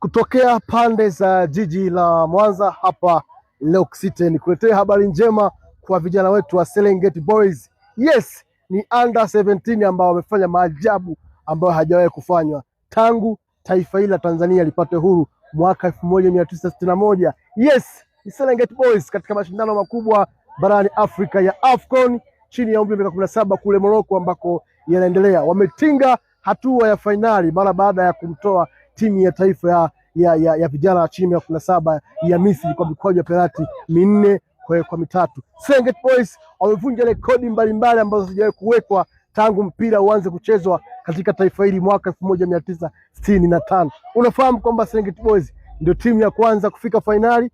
Kutokea pande za jiji la Mwanza hapa Lock City, nikuletee habari njema kwa vijana wetu wa Serengeti Boys. Yes, ni under 17 ambao wamefanya maajabu ambayo hajawahi kufanywa tangu taifa hili la Tanzania lipate huru mwaka 1961. Yes, ni Serengeti Boys katika mashindano makubwa barani Afrika ya AFCON chini ya umri wa miaka 17 kule Morocco ambako yanaendelea. Wametinga hatua ya fainali mara baada ya kumtoa timu ya taifa ya vijana chini ya 17 ya Misri kwa mikwaju ya penalti 4 kwa 3. Serengeti Boys wamevunja rekodi mbalimbali ambazo hazijawahi kuwekwa tangu mpira uanze kuchezwa katika taifa hili mwaka 1965. Unafahamu kwamba Serengeti Boys ndio timu ya kwanza kufika fainali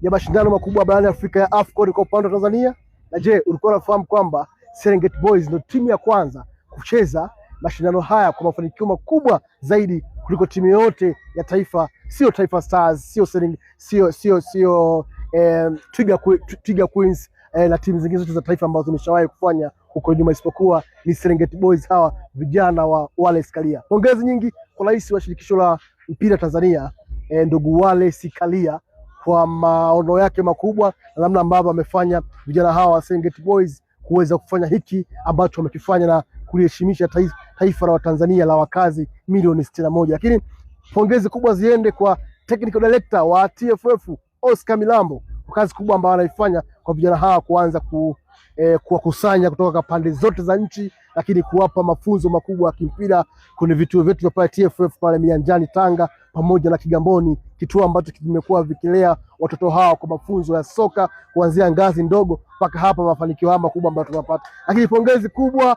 ya mashindano makubwa barani Afrika ya AFCON kwa upande wa Tanzania? Na je, ulikuwa unafahamu kwamba Serengeti Boys ndio timu ya kwanza kucheza mashindano haya kwa mafanikio makubwa zaidi kuliko timu yote ya taifa, sio Taifa Stars, sio Twiga Queens na timu zingine zote za taifa ambazo zimeshawahi kufanya huko nyuma, isipokuwa ni Serengeti Boys, hawa vijana wa Wallace Karia. Pongezi nyingi kwa rais wa shirikisho la mpira Tanzania, ndugu Wallace Karia, kwa maono yake makubwa na namna ambavyo amefanya vijana hawa wa Serengeti Boys kuweza kufanya hiki ambacho wamekifanya na kuliheshimisha taifa la Tanzania la wakazi milioni 61. Lakini pongezi kubwa ziende kwa technical director wa TFF Oscar Milambo kwa kazi kubwa ambayo anaifanya kwa vijana hawa, kuanza kuwakusanya kutoka pande zote za nchi, lakini kuwapa mafunzo makubwa ya kimpira kwenye vituo vyetu vya pale TFF pale Mianjani Tanga pamoja na Kigamboni, kituo ambacho kimekuwa vikilea watoto hawa kwa mafunzo ya soka kuanzia ngazi ndogo mpaka hapa mafanikio haya makubwa ambayo tunapata. Lakini pongezi kubwa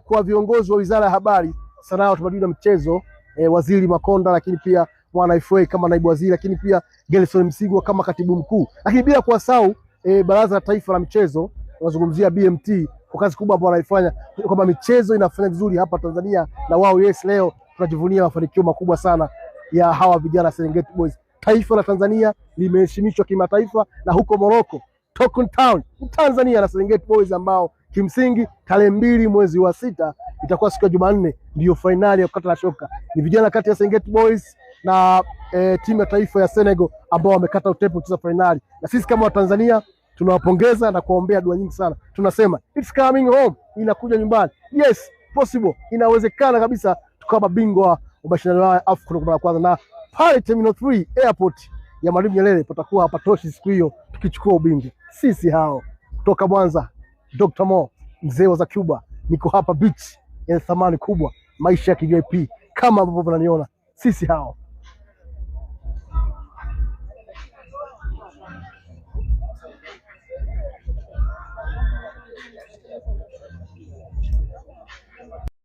kwa viongozi wa Wizara ya Habari, Sanaa, Utamaduni na Michezo, Waziri Makonda, lakini pia Mwana FA kama naibu waziri, lakini pia Gelson Msigwa kama katibu mkuu, lakini bila kuwasahau Baraza la Taifa la Michezo, tunazungumzia BMT kwa kazi kubwa ambayo wanaifanya kwamba michezo inafanya vizuri hapa Tanzania, na wao yes, leo tunajivunia mafanikio makubwa sana ya hawa vijana Serengeti Boys. Taifa la Tanzania limeheshimishwa kimataifa na huko Morocco, Tokun Town Tanzania, na Serengeti Boys ambao kimsingi tarehe 2 mwezi wa 6 itakuwa siku ya Jumanne ndio fainali ya kukata na shoka. Ni vijana kati ya Serengeti Boys na timu ya taifa ya Senegal ambao wamekata utepe kucheza fainali, na sisi kama Watanzania tunawapongeza na kuombea dua nyingi sana. Tunasema it's coming home, inakuja nyumbani. Yes, possible, inawezekana kabisa tukawa mabingwa wa mashindano ya AFCON kwa kwanza, na pale Terminal 3 airport ya Mwalimu Nyerere patakuwa hapatoshi siku hiyo tukichukua ubingwa. Sisi hao kutoka Mwanza, Dr. Mo, mzee wa Cuba, niko hapa beach ya thamani kubwa, maisha ya VIP kama ambavyo mnaniona. Sisi hao